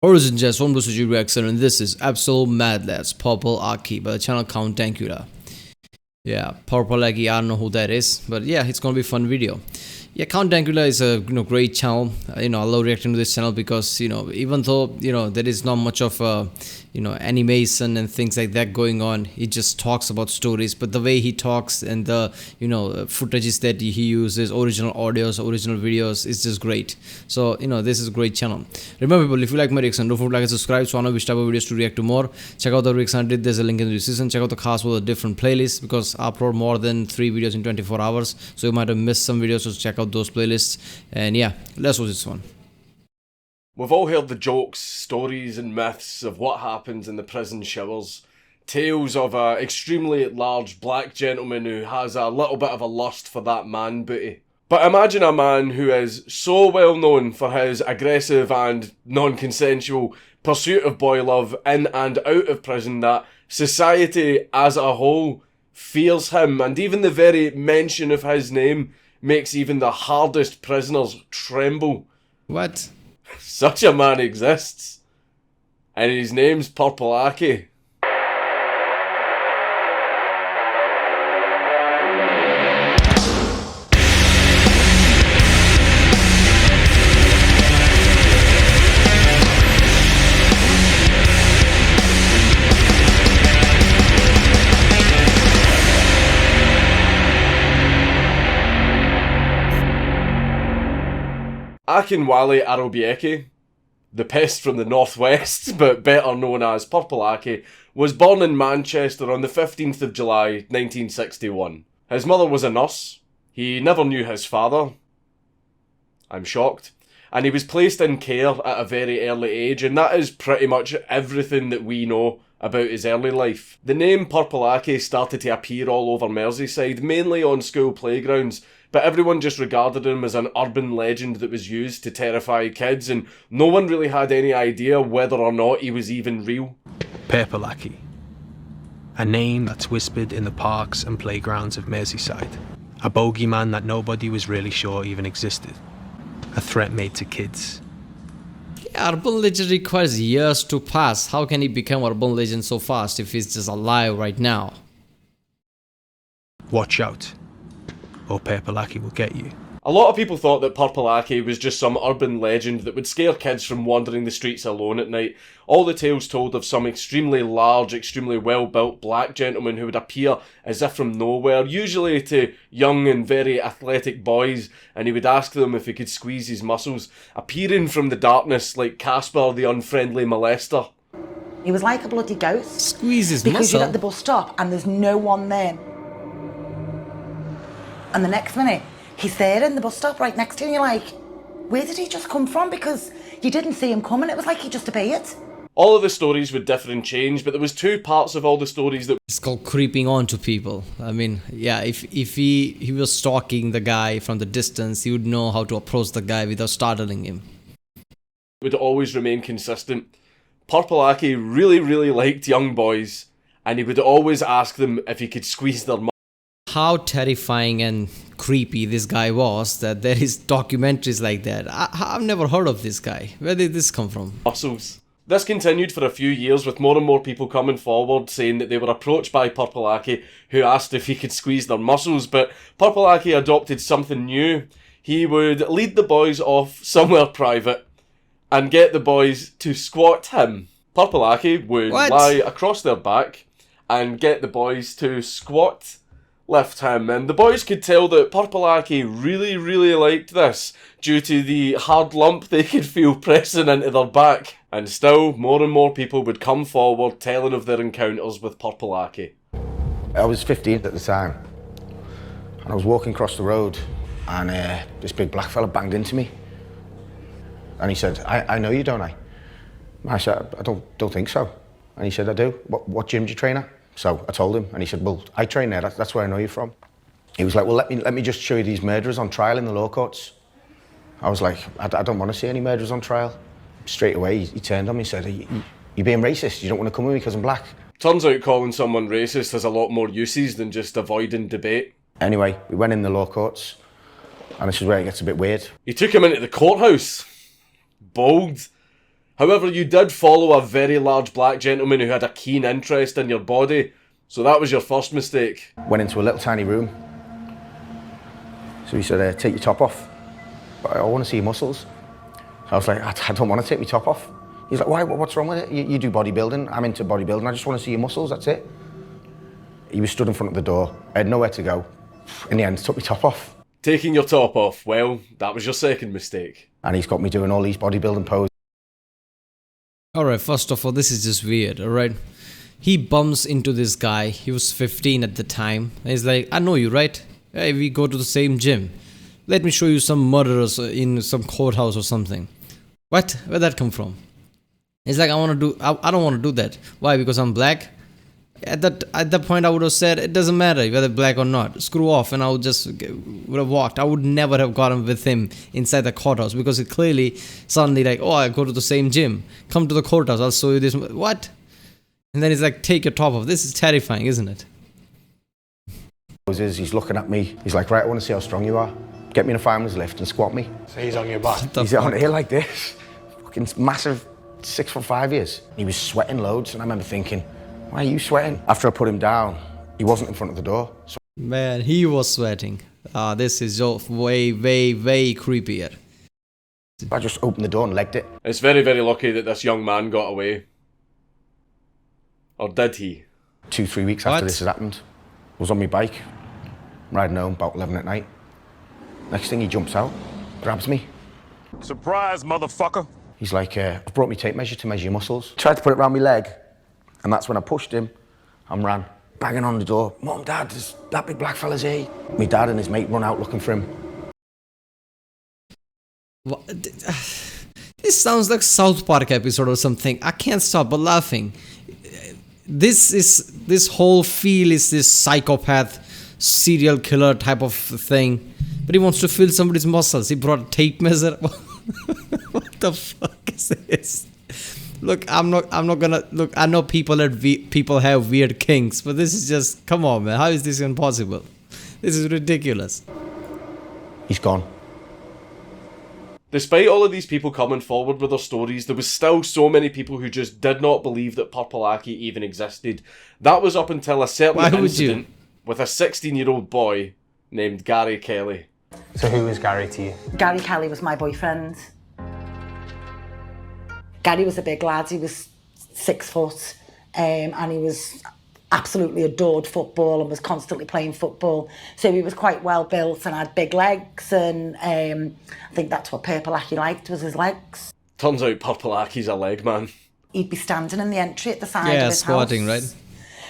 Origin Jazz, one Bruce reaction, and this is Absolute Mad Lads, Purple Aki by the channel Count Dankula. Yeah, Purple Aki, I don't know who that is, but yeah, it's gonna be a fun video. Yeah, Count Dankula is a great channel. I love reacting to this channel because even though there is not much of animation and things like that going on, he just talks about stories. But the way he talks and the footages that he uses, original audios, original videos, is just great. So this is a great channel. Remember people, if you like my reaction, don't forget to like and subscribe so I know which type of videos to react to more. Check out the reaction I did. There's a link in the description. Check out the cast with a different playlist because I upload more than 3 videos in 24 hours, so you might have missed some videos, so check out those playlists. And yeah, let's watch this one. We've all heard the jokes, stories and myths of what happens in the prison showers. Tales of an extremely large black gentleman who has a little bit of a lust for that man booty. But imagine a man who is so well known for his aggressive and non-consensual pursuit of boy love in and out of prison that society as a whole fears him, and even the very mention of his name makes even the hardest prisoners tremble. What? Such a man exists, and his name's Purple Aki. Akinwale Arobieke, the pest from the northwest, but better known as Purple Aki, was born in Manchester on the 15th of July 1961. His mother was a nurse. He never knew his father. I'm shocked. And he was placed in care at a very early age, and that is pretty much everything that we know about his early life. The name Purple Aki started to appear all over Merseyside, mainly on school playgrounds, but everyone just regarded him as an urban legend that was used to terrify kids, and no one really had any idea whether or not he was even real. Purple Aki, a name that's whispered in the parks and playgrounds of Merseyside. A bogeyman that nobody was really sure even existed. A threat made to kids. Yeah, urban legend requires years to pass. How can he become urban legend so fast if he's just alive right now? Watch out, or Purple Aki will get you. A lot of people thought that Purple Aki was just some urban legend that would scare kids from wandering the streets alone at night. All the tales told of some extremely large, extremely well-built black gentleman who would appear as if from nowhere, usually to young and very athletic boys, and he would ask them if he could squeeze his muscles, appearing from the darkness like Casper the unfriendly molester. He was like a bloody ghost. Squeeze his because muscle? you're at the bus stop and there's no one there. And the next minute, he's there in the bus stop right next to you, and you're like, where did he just come from? Because you didn't see him coming, it was like he just appeared. All of the stories would differ and change, but there was 2 parts of all the stories that It's called creeping on to people. I mean, yeah, if he was stalking the guy from the distance, he would know how to approach the guy without startling him. would always remain consistent. Purple Aki really liked young boys, and he would always ask them if he could squeeze their How terrifying and creepy this guy was that there is documentaries like that. I've never heard of this guy. Where did this come from? muscles. This continued for a few years, with more and more people coming forward saying that they were approached by Purple Aki who asked if he could squeeze their muscles, but Purple Aki adopted something new. He would lead the boys off somewhere private and get the boys to squat him. Purple Aki would lie across their back and get the boys to squat lift him, and the boys could tell that Purple Aki really liked this due to the hard lump they could feel pressing into their back. And still, more and more people would come forward telling of their encounters with Purple Aki. I was 15 at the time, and I was walking across the road, and this big black fella banged into me. And he said, I know you, don't I? I said, I don't think so. And he said, I do. What gym do you train at? So I told him, and he said, well, I train there, that's where I know you from. He was like, well, let me just show you these murderers on trial in the law courts. I was like, I don't want to see any murderers on trial. Straight away, he turned on me and said, you're being racist, you don't want to come with me because I'm black. Turns out calling someone racist has a lot more uses than just avoiding debate. Anyway, we went in the law courts, and this is where it gets a bit weird. He took him into the courthouse. Bold. However, you did follow a very large black gentleman who had a keen interest in your body, so that was your first mistake. Went into a little tiny room. So he said, take your top off. But I want to see your muscles. So I was like, I don't want to take my top off. He's like, why? What's wrong with it? You do bodybuilding. I'm into bodybuilding. I just want to see your muscles, that's it. He was stood in front of the door. I had nowhere to go. In the end, took my top off. Taking your top off, well, that was your second mistake. And he's got me doing all these bodybuilding poses. Alright, first of all, this is just weird, alright? He bumps into this guy. He was 15 at the time. And he's like, I know you, right? Hey, we go to the same gym. Let me show you some murderers in some courthouse or something. What? Where'd that come from? He's like, I don't want to do that. Why? Because I'm black? At that point, I would have said, it doesn't matter whether black or not. Screw off, and I would have walked. I would never have gotten with him inside the courthouse because it clearly suddenly like, oh, I go to the same gym. Come to the courthouse. I'll show you this. What? And then he's like, take your top off. This is terrifying, isn't it? He's looking at me. He's like, right, I want to see how strong you are. Get me in a fireman's lift and squat me. So he's on your back. He's on here like this. Fucking massive, 6'5" he is. He was sweating loads, and I remember thinking, why are you sweating? After I put him down, he wasn't in front of the door. So Man, he was sweating. This is just way, way, way creepier. I just opened the door and legged it. It's very, very lucky that this young man got away. Or did he? 2-3 weeks after this had happened, I was on my bike, riding home about 11 at night. Next thing, he jumps out, grabs me. Surprise, motherfucker. He's like, I've brought me tape measure to measure your muscles. Tried to put it around my leg, and that's when I pushed him and ran, banging on the door. Mum, Dad, there's that big black fella's here. My dad and his mate run out looking for him. What? This sounds like South Park episode or something. I can't stop but laughing. This whole feel is this psychopath, serial killer type of thing. But he wants to feel somebody's muscles. He brought a tape measure. What the fuck is this? Look, I'm not gonna look. I know people have weird kinks, but this is just, come on, man. How is this even possible? This is ridiculous. He's gone. Despite all of these people coming forward with their stories, there was still so many people who just did not believe that Purple Aki even existed. That was up until a certain incident with a 16-year-old boy named Gary Kelly. So who was Gary to you? Gary Kelly was my boyfriend. Gary was a big lad. He was 6 foot, and he was absolutely adored football and was constantly playing football. So he was quite well built and had big legs, and I think that's what Purple Aki liked, was his legs. Turns out Purple Aki's a leg man. He'd be standing in the entry at the side of his squatting, house. right?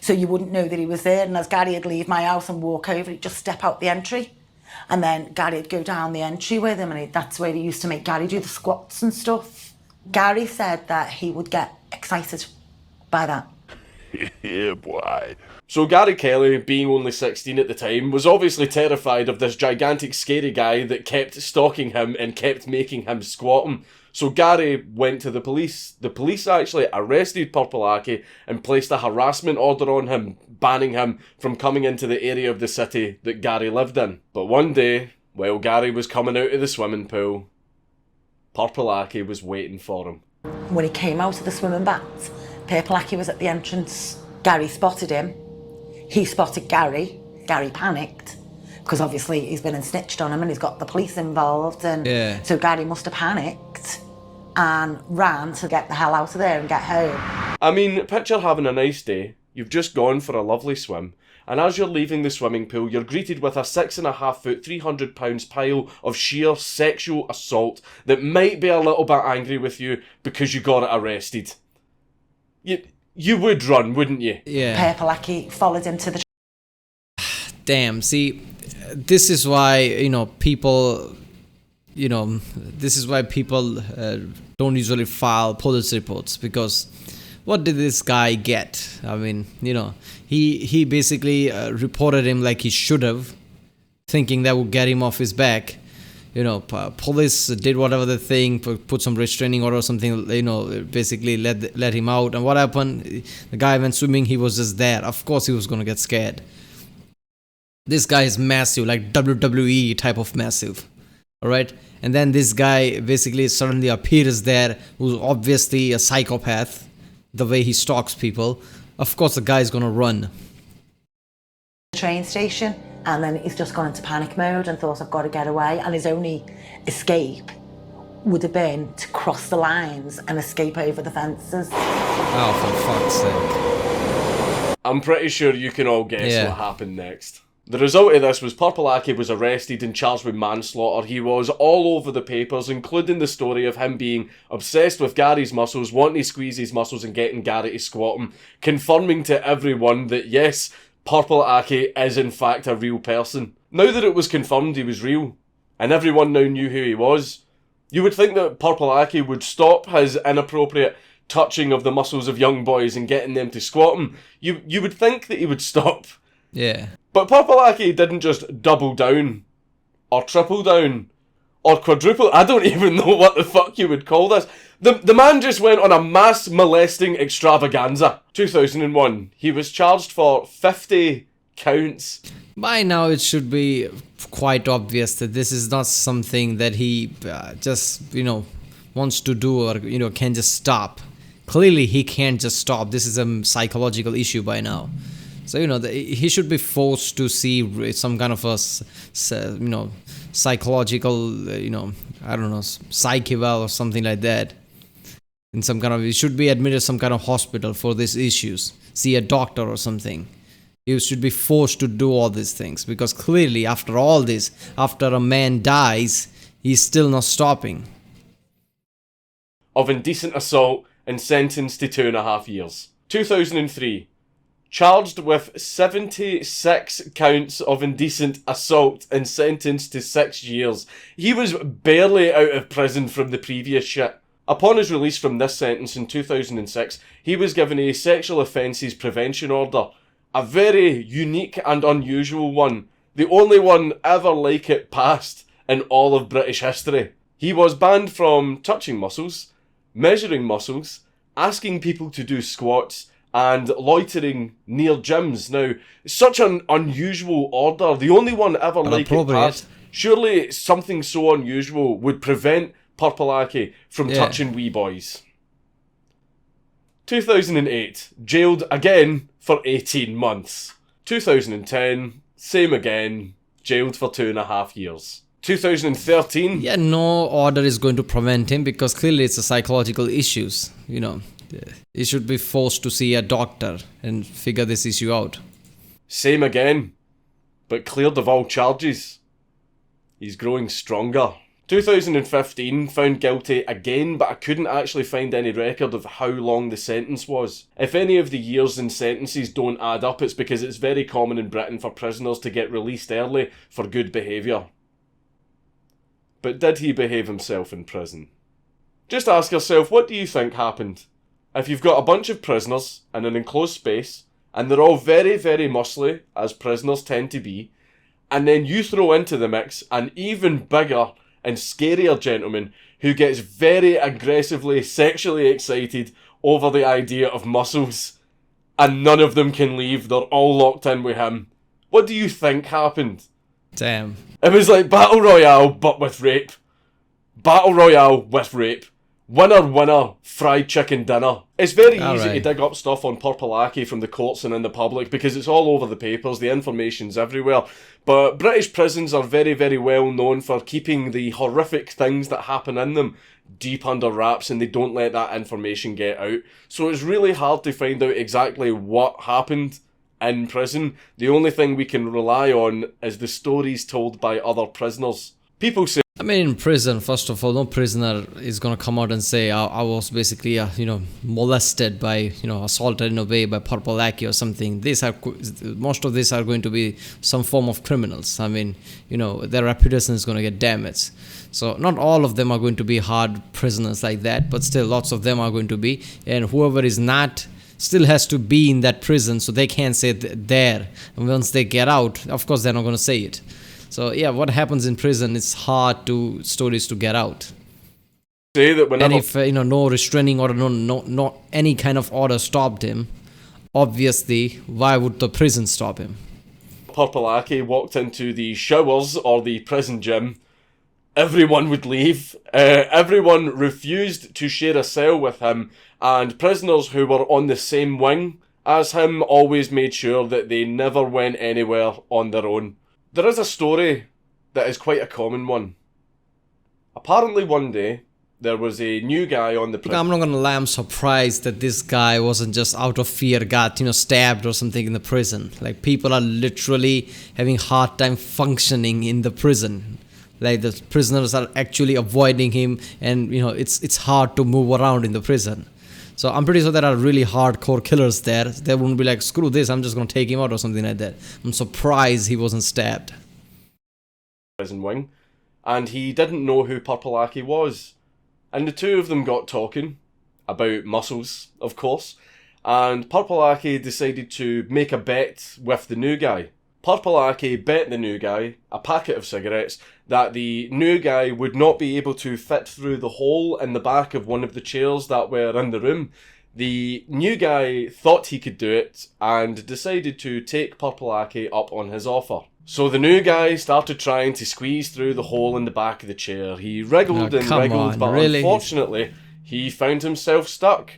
So you wouldn't know that he was there, and as Gary would leave my house and walk over, he'd just step out the entry. And then Gary would go down the entry with him, and that's where he used to make Gary do the squats and stuff. Gary said that he would get excited by that. Yeah, boy. So Gary Kelly, being only 16 at the time, was obviously terrified of this gigantic scary guy that kept stalking him and kept making him squat him. So Gary went to the police. The police actually arrested Purple Aki and placed a harassment order on him, banning him from coming into the area of the city that Gary lived in. But one day, while Gary was coming out of the swimming pool, Purple Aki was waiting for him. When he came out of the swimming bath, Purple Aki was at the entrance. Gary spotted him. He spotted Gary. Gary panicked, because obviously he's been and snitched on him and he's got the police involved, and so Gary must have panicked and ran to get the hell out of there and get home. I mean, picture having a nice day, you've just gone for a lovely swim, and as you're leaving the swimming pool, you're greeted with a 6.5 foot, 300 pounds pile of sheer sexual assault that might be a little bit angry with you because you got it arrested. You would run, wouldn't you? Yeah. Purple Aki followed him to the... Damn, see, this is why, people, this is why people don't usually file police reports, because what did this guy get? I mean, he basically reported him like he should have, thinking that would get him off his back. Police did whatever the thing, put some restraining order or something, basically let him out. And what happened? The guy went swimming, he was just there. Of course he was going to get scared. This guy is massive, like WWE type of massive. All right, and then this guy basically suddenly appears there, who's obviously a psychopath. The way he stalks people, of course, the guy's gonna run. Train station, and then he's just gone into panic mode and thought, I've got to get away, and his only escape would have been to cross the lines and escape over the fences. Oh, for fuck's sake. I'm pretty sure you can all guess what happened next. The result of this was Purple Aki was arrested and charged with manslaughter. He was all over the papers, including the story of him being obsessed with Gary's muscles, wanting to squeeze his muscles and getting Gary to squat him, confirming to everyone that yes, Purple Aki is in fact a real person. Now that it was confirmed he was real, and everyone now knew who he was, you would think that Purple Aki would stop his inappropriate touching of the muscles of young boys and getting them to squat him. You would think that he would stop. Yeah. But Purple Aki didn't just double down, or triple down, or quadruple. I don't even know what the fuck you would call this. The man just went on a mass molesting extravaganza. 2001, he was charged for 50 counts. By now, it should be quite obvious that this is not something that he just, wants to do or, can just stop. Clearly, he can't just stop. This is a psychological issue by now. So, he should be forced to see some kind of a, psychological, I don't know, psych eval or something like that. In some kind of, he should be admitted to some kind of hospital for these issues. See a doctor or something. He should be forced to do all these things. Because clearly, after all this, after a man dies, he's still not stopping. Of indecent assault and sentenced to 2.5 years. 2003. Charged with 76 counts of indecent assault and sentenced to 6 years. He was barely out of prison from the previous shit. Upon his release from this sentence in 2006, he was given a Sexual Offences Prevention Order. A very unique and unusual one. The only one ever like it passed in all of British history. He was banned from touching muscles, measuring muscles, asking people to do squats, and loitering near gyms. Now, such an unusual order, the only one ever like it passed. Surely something so unusual would prevent Purple Aki from touching wee boys. 2008, jailed again for 18 months. 2010, same again, jailed for 2.5 years. 2013... Yeah, no order is going to prevent him because clearly it's a psychological issues, He should be forced to see a doctor and figure this issue out. Same again, but cleared of all charges. He's growing stronger. 2015, found guilty again, but I couldn't actually find any record of how long the sentence was. If any of the years and sentences don't add up, it's because it's very common in Britain for prisoners to get released early for good behaviour. But did he behave himself in prison? Just ask yourself, what do you think happened? If you've got a bunch of prisoners in an enclosed space, and they're all very, very muscly, as prisoners tend to be, and then you throw into the mix an even bigger and scarier gentleman who gets very aggressively sexually excited over the idea of muscles, and none of them can leave, they're all locked in with him. What do you think happened? Damn. It was like Battle Royale, but with rape. Battle Royale with rape. Winner, winner, fried chicken dinner. It's very easy to dig up stuff on Purple Aki from the courts and in the public because it's all over the papers, the information's everywhere. But British prisons are very, very well known for keeping the horrific things that happen in them deep under wraps, and they don't let that information get out. So it's really hard to find out exactly what happened in prison. The only thing we can rely on is the stories told by other prisoners. People say, in prison, first of all, no prisoner is gonna come out and say I was basically, molested by, assaulted in a way by Purple Aki or something. Most of these are going to be some form of criminals. Their reputation is gonna get damaged. So not all of them are going to be hard prisoners like that, but still lots of them are going to be. And whoever is not still has to be in that prison, so they can't say there. And once they get out, of course, they're not going to say it. So yeah, what happens in prison, it's hard to stories to get out. Say that whenever, and if no restraining order, no any kind of order stopped him, obviously, why would the prison stop him? Purple Aki walked into the showers or the prison gym everyone would leave. Everyone refused to share a cell with him, and prisoners who were on the same wing as him always made sure that they never went anywhere on their own. There is a story that is quite a common one. Apparently one day, there was a new guy on the prison. I'm not gonna lie, I'm surprised that this guy wasn't just out of fear, got, stabbed or something in the prison. Like, people are literally having hard time functioning in the prison. Like, the prisoners are actually avoiding him, and it's hard to move around in the prison. So I'm pretty sure there are really hardcore killers there. They wouldn't be like, screw this, I'm just gonna take him out or something like that. I'm surprised he wasn't stabbed. Prison wing, and he didn't know who Purple Aki was. And the two of them got talking about muscles, of course, and Purple Aki decided to make a bet with the new guy. Purple Aki bet the new guy a packet of cigarettes that the new guy would not be able to fit through the hole in the back of one of the chairs that were in the room. The new guy thought he could do it and decided to take Purple Aki up on his offer. So the new guy started trying to squeeze through the hole in the back of the chair. He wriggled and wriggled, but really? Unfortunately, he found himself stuck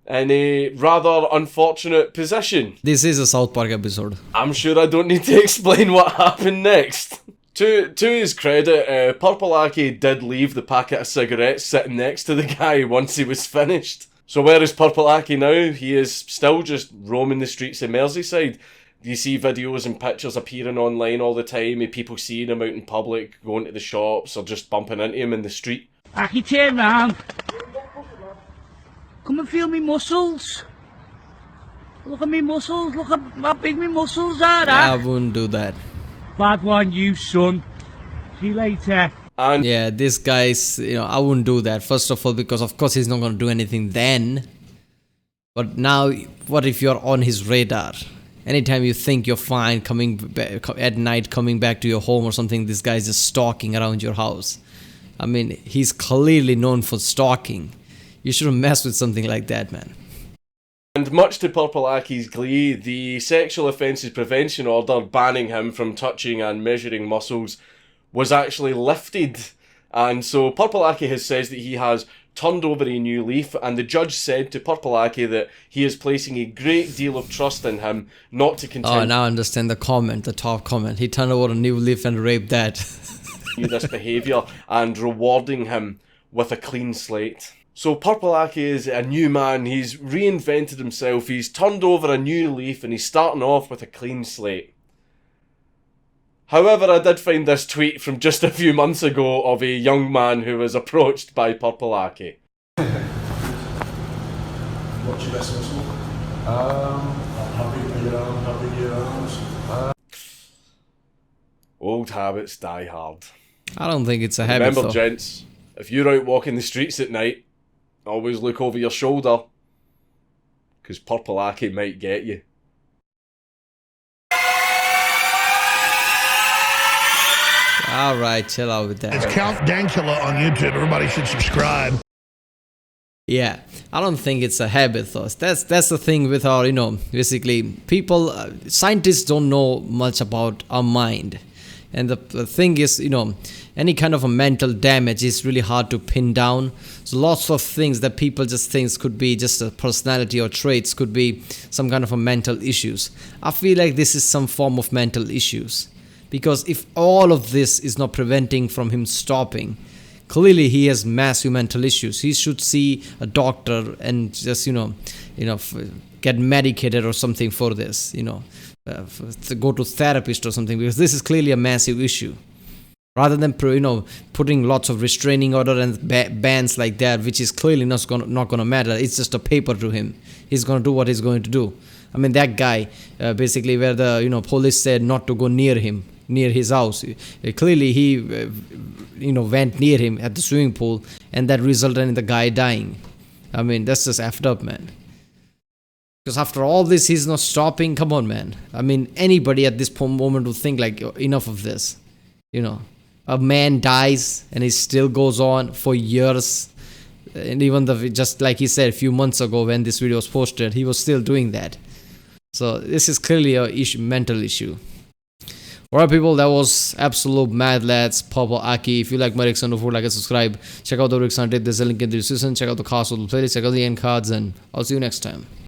in a rather unfortunate position. This is a South Park episode. I'm sure I don't need to explain what happened next. To his credit, Purple Aki did leave the packet of cigarettes sitting next to the guy once he was finished. So where is Purple Aki now? He is still just roaming the streets of Merseyside. You see videos and pictures appearing online all the time of people seeing him out in public, going to the shops, or just bumping into him in the street. Aki, turn round. Come and feel me muscles. Look at me muscles. Look at how big me muscles are. I wouldn't do that. Bad one, you son. See you later. And yeah, this guy's, I wouldn't do that. First of all, because of course he's not going to do anything then. But now, what if you're on his radar? Anytime you think you're fine at night, coming back to your home or something, this guy's just stalking around your house. I mean, he's clearly known for stalking. You shouldn't mess with something like that, man. And much to Purple Aki's glee, the Sexual Offences Prevention Order banning him from touching and measuring muscles was actually lifted. And so Purple Aki says that he has turned over a new leaf, and the judge said to Purple Aki that he is placing a great deal of trust in him not to continue. Oh, now I understand the top comment. He turned over a new leaf and raped that. This behaviour and rewarding him with a clean slate. So Purple Aki is a new man. He's reinvented himself. He's turned over a new leaf and he's starting off with a clean slate. However, I did find this tweet from just a few months ago of a young man who was approached by Purple Aki. What's your best muscle? How big your arms? Old habits die hard. I don't think it's a habit. Remember, though. gents, if you're out walking the streets at night, always look over your shoulder, because Purple Aki might get you. Alright, chill out with that. It's Count Dankula on YouTube. Everybody should subscribe. Yeah, I don't think it's a habit though. That's the thing with our, basically people, scientists don't know much about our mind. And the thing is, any kind of a mental damage is really hard to pin down. So lots of things that people just think could be just a personality or traits could be some kind of a mental issues. I feel like this is some form of mental issues. Because if all of this is not preventing from him stopping, clearly he has massive mental issues. He should see a doctor and just, get medicated or something for this, to go to therapist or something, because this is clearly a massive issue. Rather than, putting lots of restraining order and bans like that, which is clearly not gonna matter. It's just a paper to him. He's gonna do what he's going to do. I mean, that guy, basically where the, police said not to go near him, near his house. Clearly he, went near him at the swimming pool, and that resulted in the guy dying. I mean, that's just effed up, man. Because after all this, he's not stopping. Come on, man. I mean, anybody at this moment would think like, enough of this. A man dies and he still goes on for years. And even just like he said a few months ago when this video was posted, he was still doing that. So this is clearly a mental issue. Alright people, that was absolute mad lads, Purple Aki. If you like my Rick Son, like and subscribe. Check out the Rick Son, there's a link in the description. Check out the cast of the playlist, check out the end cards, and I'll see you next time.